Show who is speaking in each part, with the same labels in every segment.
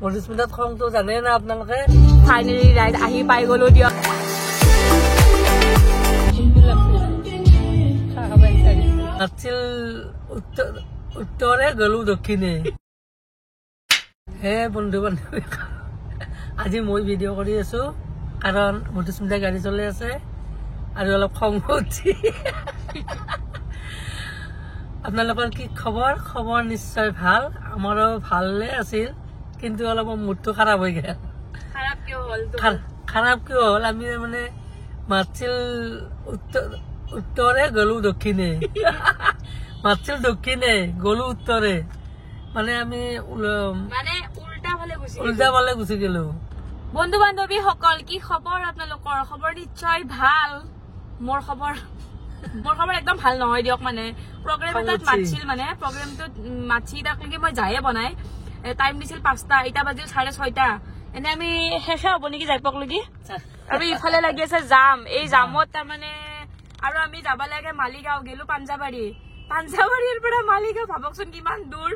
Speaker 1: মধুস্মিতাত খংটো জানে না আপোনালোকে
Speaker 2: ফাইনেলি ৰাইজ আহি পাই গলো দিয়ক
Speaker 1: নাছিল উত্তৰে গলো দক্ষিণে হে বন্ধু বান্ধৱী আজি মই ভিডিঅ' কৰি আছো কাৰণ মধুস্মিতা গাড়ী চলি আছে আৰু অলপ খং উঠি আপোনালোকৰ কি খবৰ খবৰ নিশ্চয় ভাল আমাৰো ভালে আছিল কিন্তু অলপ মুডটো খাৰাপ হৈ গেল খাৰাপ কিয় হ'ল আমি মানে মাছিল উত্তৰে গলো দক্ষিণে মাছিল দক্ষিণে গলো উত্তৰে মানে আমি উল্টা ফালে গুচি গেলো
Speaker 2: বন্ধু বান্ধৱী সকল কি খবৰ আপোনালোকৰ খবৰ নিশ্চয় ভাল মোৰ খবৰ একদম ভাল নহয় দিয়ক মানে প্ৰগ্ৰাম এটাত মাতছিল মানে প্ৰগ্ৰামটোত মাছি তাকলৈকে মই যায়ে বনাই টাইম দিছিল 5টা এটা বাজিল 6:30 এনে আমি শেষে হ'ব নেকি যাই পাকলৈকে আৰু ইফালে লাগি আছে জাম এই জামত তাৰমানে আৰু আমি যাব লাগে মালিগাঁও গেলো পাঞ্জাবাৰীৰ পৰা মালিগাঁও ভাবকচোন কিমান দূৰ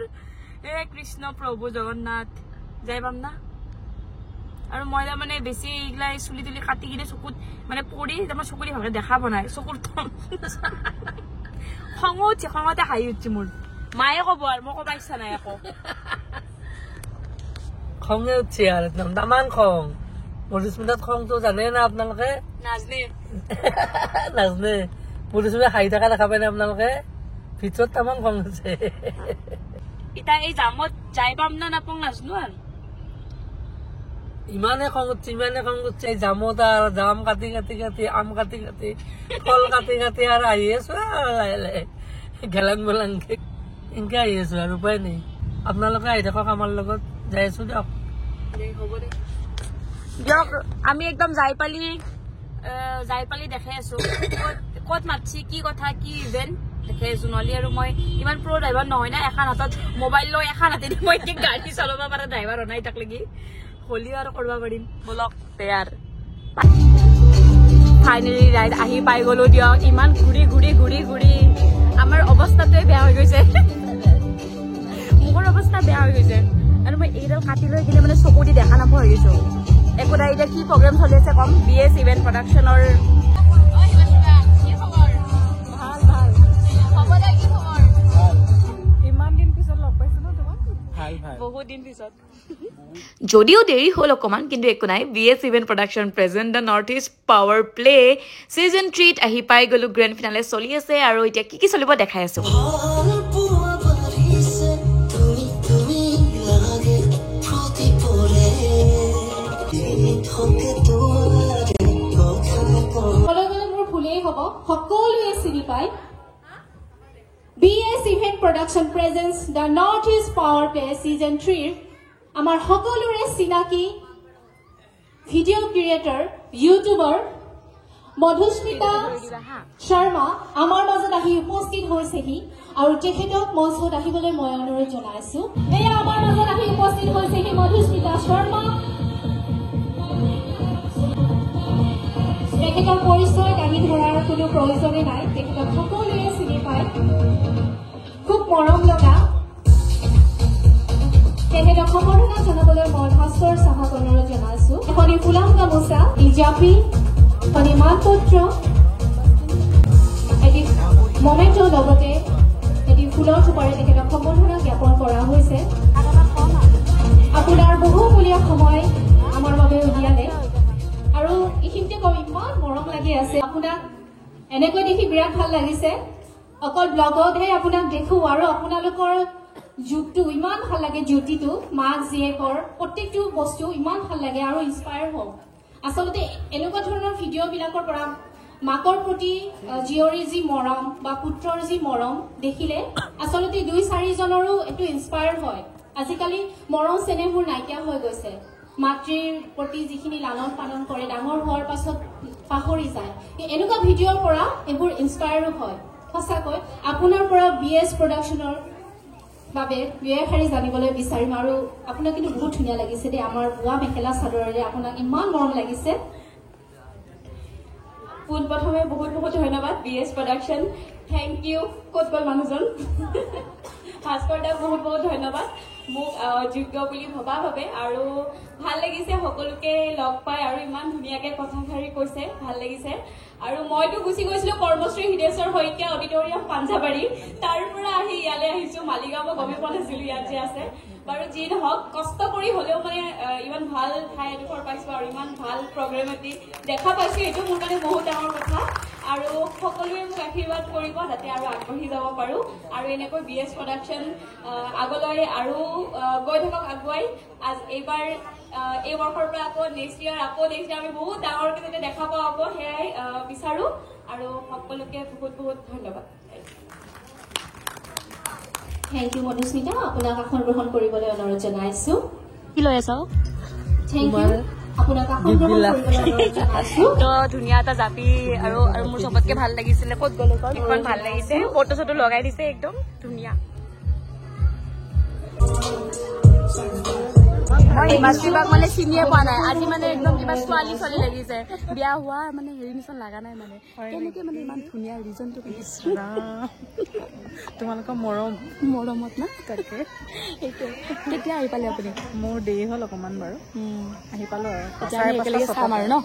Speaker 2: এ কৃষ্ণ প্ৰভু জগন্নাথ যাই পাম না আৰু মই মানে বেছি এইগিলা চুলি তুলি কাটি কিনে চকুত মানে পৰি মই চকুৰি ভালকে দেখা বনাই চকুৰ খঙতে হাঁহি উঠছে মোৰ মায়ে কব আৰু মই কব ইচ্ছা নাই আকৌ
Speaker 1: খঙে উঠছে আৰু একদম তামান খং মধুস্মিতাত খংটো জানে না আপোনালোকে নাজনে মধুস্মিতা হাঁহি থকা দেখা পাই না আপোনালোকে ভিতৰত তামান খং উঠছে
Speaker 2: এতিয়া এই জামত যাই পাম না নাপাম নাজনো আৰু
Speaker 1: ইমানে খং উঠছে এই জামত আৰু জাম কাটি আম কাটি ফল কাটি আৰু আহি আছো লাহে লাহে গেলাং বেলাংকে এনেকে আহি আছো আৰু উপায় নাই আপোনালোকে আহি থাকক আমাৰ লগত যাই আছো দিয়ক
Speaker 2: আমি একদম যাই পালি দেখাই আছো ক'ত মাতছি কি কথা কি ইভেন্ট দেখাই আছো নহলে আৰু মই ইমান প্ৰ ড্ৰাইভাৰ নহয় না এখন হাতত মোবাইল লৈ এখন হাতেদি মই গাড়ী চলাব পৰা ড্ৰাইভাৰ নাই তাক লাগি হলি আৰু কৰিব পাৰিম বলক তৈয়াৰ ফাইনেলি ৰাইড আহি পাই গলো দিয়ক ইমান ঘূৰি আমাৰ অৱস্থাটোৱে বেয়া হৈ গৈছে মোৰ অৱস্থা বেয়া হৈ গৈছে আৰু মই এইডাল কাটি লৈ কিনে মানে চকু দি দেখা নাপোৱা হৈ গৈছো একো নাই এতিয়া কি প্ৰগ্ৰেম চলি আছে কম BS ইভেন্ট প্ৰডাকশ্যনৰ যদিও দেৰি হল অকমান কিন্তু একো নাই BS event production present the north east power play সিজন 3 আহি পাই গলো গ্ৰেণ্ড ফিনালে চলি আছে আৰু এতিয়া কি চলিব দেখাই আছো
Speaker 3: মোৰ ভুলেই হ'ব সকলোৱে চিনি পায় BS Event Production presents the Northeast Power Play Season 3 আমাৰ সকলোৰে চিনাকি video' creator YouTuber Madhusmita Sharma আমাৰ মাজত আহি উপস্থিত হৈছেহি আৰু তেখেতক মঞ্চত আহিবলৈ মই অনুৰোধ জনাইছো এয়া আমাৰ মাজত আহি উপস্থিত হৈছেহি মধুস্মিতা শৰ্মা তেখেতৰ পৰিচয় দাঙি ধৰাৰ কোনো প্ৰয়োজনে নাই তেখেতক সকলোৱে চিনি পায় খুব মৰম লগা তেখেতক সম্বৰ্ধনা জনাবলৈ মই ভাস্কৰ চাহক অনুৰোধ জনাইছো এখনি ফুলাম গামোচা ইজাপি এখনি মানপত্ৰ এটি মমেণ্টৰ লগতে এটি ফুলৰ থোপাৰে তেখেতক সম্বৰ্ধনা জ্ঞাপন কৰা হৈছে আপোনাৰ বহুমূলীয়া সময় আমাৰ বাবে উলিয়ালে আৰু এইখিনিতে কম ইমান মৰম লাগি আছে আপোনাক এনেকৈ দেখি বিৰাট ভাল লাগিছে অকল ব্লগতহে আপোনাক দেখো আৰু আপোনালোকৰ যুগটো ইমান ভাল লাগে জ্যোতিটো মাক জীয়েকৰ প্ৰত্যেকটো বস্তু ইমান ভাল লাগে আৰু ইনস্পায়াৰ হওঁ আচলতে এনেকুৱা ধৰণৰ ভিডিঅ'বিলাকৰ পৰা মাকৰ প্ৰতি জীয়ৰীৰ যি মৰম বা পুত্ৰৰ যি মৰম দেখিলে আচলতে 2-4জনৰো এইটো ইনস্পায়াৰ হয় আজিকালি মৰম চেনেহবোৰ নাইকিয়া হৈ গৈছে মাতৃৰ প্ৰতি যিখিনি লালন পালন কৰে ডাঙৰ হোৱাৰ পাছত পাহৰি যায় এনেকুৱা ভিডিঅ'ৰ পৰা এইবোৰ ইনস্পায়াৰো হয় সঁচাকৈ আপোনাৰ পৰা BS প্ৰডাকশ্যনৰ বাবে দুই-এষাৰি জানিবলৈ বিচাৰিম আৰু আপোনাক কিন্তু বহুত ধুনীয়া লাগিছে দেই আমাৰ বোৱা মেখেলা চাদৰেৰে আপোনাক ইমান মৰম লাগিছে পোনপ্ৰথমে বহুত ধন্যবাদ BS প্ৰডাকশ্যন থেংক ইউ ক'ত গ'ল মানুহজন ভাস্কৰ দাক বহুত বহুত ধন্যবাদ মোক যোগ্য বুলি ভবা ভাবে আৰু ভাল লাগিছে সকলোকে লগ পাই আৰু ইমান ধুনীয়াকে কথাষাৰি কৈছে ভাল লাগিছে আৰু মইতো গুচি গৈছিলো কৰ্মশ্ৰী হৃদেশ্বৰ শইকীয়া অডিটৰিয়াম পাঞ্জাবাৰী তাৰ পৰা আহি ইয়ালে আহিছো মালিগাঁও মই গমে পোৱা নাছিলো ইয়াত যে আছে বাৰু যি নহওক কষ্ট কৰি হলেও মানে ইমান ভাল ঠাই এডোখৰ পাইছো আৰু ইমান ভাল প্ৰগ্ৰেম এটি দেখা পাইছো এইটো মোৰ কাৰণে বহুত ডাঙৰ কথা আৰু সকলোৱে মোক আশীৰ্বাদ কৰিব যাতে আৰু আগবাঢ়ি যাব পাৰো আৰু এনেকৈ BS প্ৰডাকশ্যন আগলৈ আৰু গৈ থাকক আগুৱাই এইবাৰ এই বৰ্ষৰ পৰা আকৌ নেক্সট ইয়াৰ আমি বহুত ডাঙৰকৈ যাতে দেখা পাওঁ আকৌ সেয়াই বিচাৰো আৰু সকলোকে বহুত বহুত ধন্যবাদ থেংক ইউ মধুস্মিতা আপোনাক আসন গ্ৰহণ কৰিবলৈ অনুৰোধ জনাইছো
Speaker 2: কি লৈ আছ
Speaker 3: থেংক ইউ আপোনাক আসন গ্ৰহণ কৰিবলৈ অনুৰোধ জনাইছো
Speaker 2: তো ধুনীয়া এটা জাপি আৰু মোৰ চবতকে ভাল লাগিছিলে ক'ত গ'লে ইমান ভাল লাগিছে ফটো চটো লগাই দিছে একদম ধুনীয়া মই হিমাশ্ৰীবাক মানে চিনিয়ে পোৱা নাই আজি মানে একদম কিবা ছোৱালী লাগিছে বিয়া হোৱা মানে হেৰি নিচিনা লগা নাই মানে কেনেকে মানে ইমান ধুনীয়া ৰিজনটো
Speaker 4: তোমালোকৰ
Speaker 2: মৰমত না
Speaker 4: তাকে
Speaker 2: কেতিয়া আহি পালে আপুনি
Speaker 4: মোৰ দেৰি হ'ল অকণমান বাৰু আহি পালো
Speaker 2: আমি একেলগে চাম আৰু ন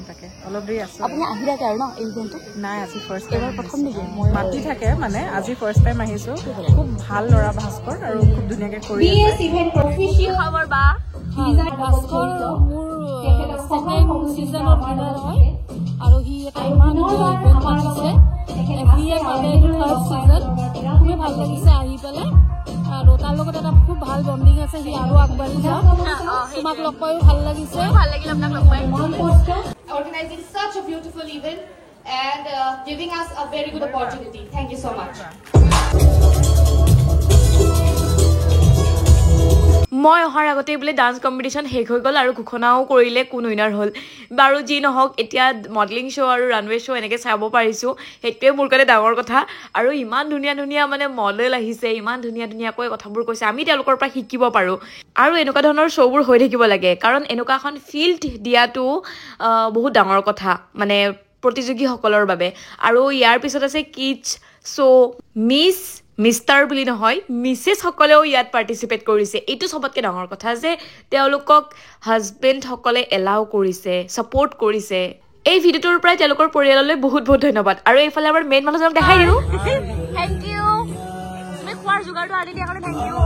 Speaker 4: তাকে অলপ দেৰি আছো
Speaker 2: আপুনি আহি থাকে আৰু ন এই ইভেণ্টটো
Speaker 4: নাই আজি ফাৰ্ষ্ট
Speaker 2: এবাৰ প্ৰথম নেকি
Speaker 4: মাতি থাকে মানে আজি ফাৰ্ষ্ট টাইম আহিছো খুব ভাল ল'ৰা ভাস্কৰ আৰু খুব ধুনীয়াকে কৰি
Speaker 3: BS ইভেন্ট অফিচিয়েল
Speaker 2: খবৰ বা
Speaker 3: ভাস্কৰ মোৰ
Speaker 2: ছেকেণ্ড ছিজনত ভিনাৰ হয় আৰু সি এটা ইমান ইভেণ্ট পাতিছে এভিয়ে পাতে এইটো থাৰ্ড ছিজন খুবেই ভাল লাগিছে আহি পেলাই আৰু তাৰ লগত এটা খুব ভাল বণ্ডিং আছে সি আৰু আগবাঢ়ি যাওক তোমাক লগ পাইও ভাল লাগিছে ভাল লাগিল আপোনাক লগ পাই
Speaker 3: organizing such a beautiful event and giving us a very good opportunity. Thank you so much.
Speaker 2: মই অহাৰ আগতে বোলে ডান্স কম্পিটিশ্যন শেষ হৈ গ'ল আৰু ঘোষণাও কৰিলে কোন উইনাৰ হ'ল বাৰু যি নহওক এতিয়া মডেলিং শ্ব' আৰু ৰানৱে শ্ব' এনেকৈ চাব পাৰিছোঁ সেইটোৱে মোৰ কাৰণে ডাঙৰ কথা আৰু ইমান ধুনীয়া ধুনীয়া মানে মডেল আহিছে ইমান ধুনীয়া ধুনীয়াকৈ কথাবোৰ কৈছে আমি তেওঁলোকৰ পৰা শিকিব পাৰোঁ আৰু এনেকুৱা ধৰণৰ শ্ব'বোৰ হৈ থাকিব লাগে কাৰণ এনেকুৱা এখন ফিল্ড দিয়াটো বহুত ডাঙৰ কথা মানে প্ৰতিযোগীসকলৰ বাবে আৰু ইয়াৰ পিছত আছে কিডছ চ' মিষ্টাৰ বুলি নহয় মিছেছসকলেও ইয়াত পাৰ্টিচিপেট কৰিছে এইটো চবতকৈ ডাঙৰ কথা যে তেওঁলোকক হাজবেণ্ডসকলে এলাউ কৰিছে ছাপোৰ্ট কৰিছে এই ভিডিঅ'টোৰ পৰাই তেওঁলোকৰ পৰিয়াললৈ বহুত বহুত ধন্যবাদ আৰু এইফালে আমাৰ মেইন মানুহজনক দেখাই দিওঁ থেংক ইউ তুমি খোৱাৰ যোগাৰটো আনি দিয়াৰ কাৰণে থেংক ইউ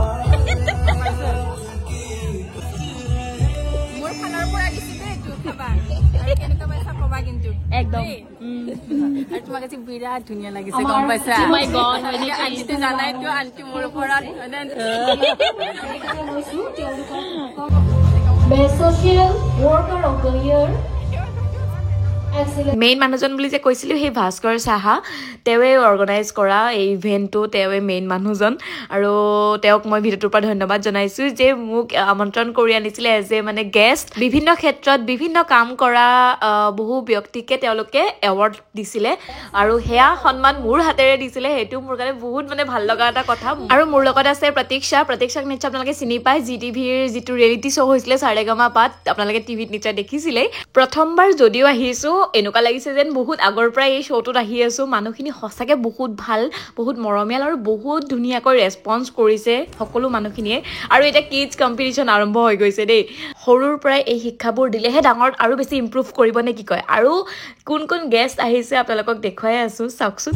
Speaker 2: মোৰ খানাৰ পৰা দিছিলে এইটো খাবা আৰু কেনেকুৱা পাইছা ক'বা কিন্তু একদম আৰু তোমাক আজি বিৰাট ধুনীয়া লাগিছে গম পাইছা মাই গড আন্টিটো জানাইতো আন্টি মোৰ ওপৰত
Speaker 3: Best Social Worker of the Year.
Speaker 2: Main মানুহজন বুলি যে কৈছিলোঁ সেই ভাস্কৰ চাহা তেওঁৱে অৰ্গেনাইজ কৰা এই ইভেণ্টটো তেওঁৱে মেইন মানুহজন আৰু তেওঁক মই ভিডিঅ'টোৰ পৰা ধন্যবাদ জনাইছোঁ যে মোক আমন্ত্ৰণ কৰি আনিছিলে এজ এ মানে গেষ্ট বিভিন্ন ক্ষেত্ৰত বিভিন্ন কাম কৰা বহু ব্যক্তিকে তেওঁলোকে এৱাৰ্ড দিছিলে আৰু সেয়া সন্মান মোৰ হাতেৰে দিছিলে সেইটো মোৰ কাৰণে বহুত মানে ভাল লগা এটা কথা আৰু মোৰ লগত আছে প্ৰতীক্ষাক নিশ্চয় আপোনালোকে চিনি পায় GTVৰ যিটো ৰিয়েলিটি শ্ব' হৈছিলে সাৰেগামা পাত আপোনালোকে টিভিত নিশ্চয় দেখিছিলে প্ৰথমবাৰ যদিও আহিছোঁ এনেকুৱা লাগিছে যেন বহুত আগৰ পৰাই এই শ্ব'টোত আহি আছোঁ মানুহখিনি সঁচাকৈ বহুত ভাল বহুত মৰমীয়াল আৰু বহুত ধুনীয়াকৈ ৰেছপন্স কৰিছে সকলো মানুহখিনিয়ে আৰু এতিয়া কিডছ কম্পিটিশ্যন আৰম্ভ হৈ গৈছে দেই সৰুৰ পৰাই এই শিক্ষাবোৰ দিলেহে ডাঙৰত আৰু বেছি ইম্প্ৰুভ কৰিব নে কি কয় আৰু কোন কোন গেষ্ট আহিছে আপোনালোকক দেখুৱাই আছোঁ চাওকচোন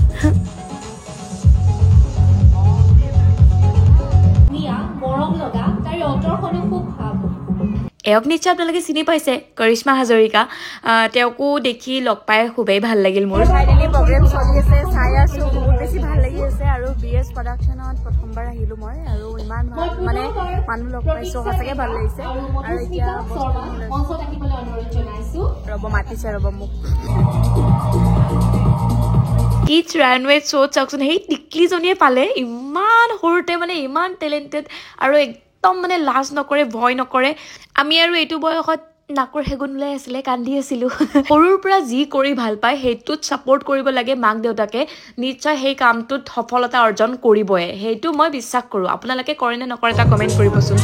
Speaker 3: মৰম লগা তাইৰ অন্তৰখনো খুব ভাল
Speaker 2: এওক নিশ্চয় আপোনালোকে চিনি পাইছে কৰিশ্মা হাজৰিকা তেওঁকো দেখি লগ পাই খুবেই ভাল লাগিল মোৰ ফাইনেলি প্ৰগ্ৰেম চলি আছে চাই আছোঁ বহুত বেছি ভাল লাগি আছে আৰু BS প্ৰডাকশ্যনত প্ৰথমবাৰ আহিলোঁ মই আৰু ইমান ভাল মানে মানুহ লগ পাইছোঁ সঁচাকৈ ভাল লাগিছে আৰু এতিয়া ৰ'ব মাতিছে ৰ'ব মোক কিডছ ৰানৱে শ্ব'ত চাওকচোন সেই টিকলিজনীয়ে পালে ইমান সৰুতে মানে ইমান টেলেণ্টেড আৰু একদম মানে লাজ নকৰে ভয় নকৰে আমি আৰু এইটো বয়সত নাকৰ হেগুন ওলাই আছিলে কান্দি আছিলোঁ সৰুৰ পৰা যি কৰি ভাল পায় সেইটোত ছাপোৰ্ট কৰিব লাগে মাক দেউতাকে নিশ্চয় সেই কামটোত সফলতা অৰ্জন কৰিবই সেইটো মই বিশ্বাস কৰোঁ আপোনালোকে কৰে নে নকৰে এটা কমেণ্ট কৰিবচোন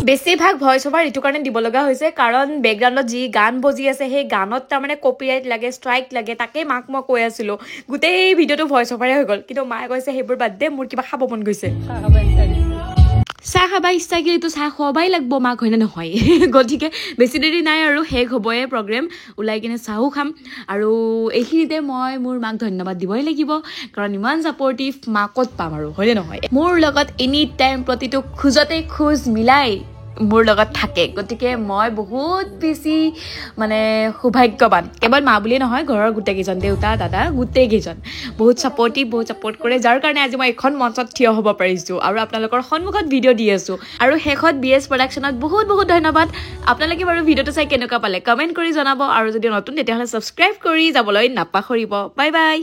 Speaker 2: বেছিভাগ ভইচ অভাৰ এইটো কাৰণে দিব লগা হৈছে কাৰণ বেকগ্ৰাউণ্ডত যি গান বজি আছে সেই গানত তাৰমানে কপিৰাইট লাগে ষ্ট্ৰাইক লাগে তাকে মাক মই কৈ আছিলোঁ গোটেই ভিডিঅ'টো ভইচ অভাৰে হৈ গ'ল কিন্তু মায়ে কৈছে সেইবোৰ বাদ দে মোৰ কিবা খাব মন গৈছে চাহ খাবা ইচ্ছা গিলেতো চাহ খুৱাবাই লাগব মাক হয়নে নহয় গতিকে বেছি দেৰি নাই আৰু শেষ হ'বই প্ৰগ্ৰেম ওলাই কিনে চাহো খাম আৰু এইখিনিতে মই মোৰ মাক ধন্যবাদ দিবই লাগিব কাৰণ ইমান ছাপৰ্টিভ মাক ক'ত পাম আৰু হয়নে নহয় মোৰ লগত এনি টাইম প্ৰতিটো খোজতে খোজ মিলাই মোৰ লগত থাকে গতিকে মই বহুত বেছি মানে সৌভাগ্যৱান কেৱল মা বুলিয়ে নহয় ঘৰৰ গোটেইকেইজন দেউতা দাদা গোটেইকেইজন বহুত ছাপৰ্টিভ বহুত ছাপৰ্ট কৰে যাৰ কাৰণে আজি মই এখন মঞ্চত থিয় হ'ব পাৰিছোঁ আৰু আপোনালোকৰ সন্মুখত ভিডিঅ' দি আছোঁ আৰু শেষত BS প্ৰডাকশ্যনত বহুত বহুত ধন্যবাদ আপোনালোকে বাৰু ভিডিঅ'টো চাই কেনেকুৱা পালে কমেণ্ট কৰি জনাব আৰু যদি নতুন তেতিয়াহ'লে ছাবস্ক্ৰাইব কৰি যাবলৈ নাপাহৰিব বাই বাই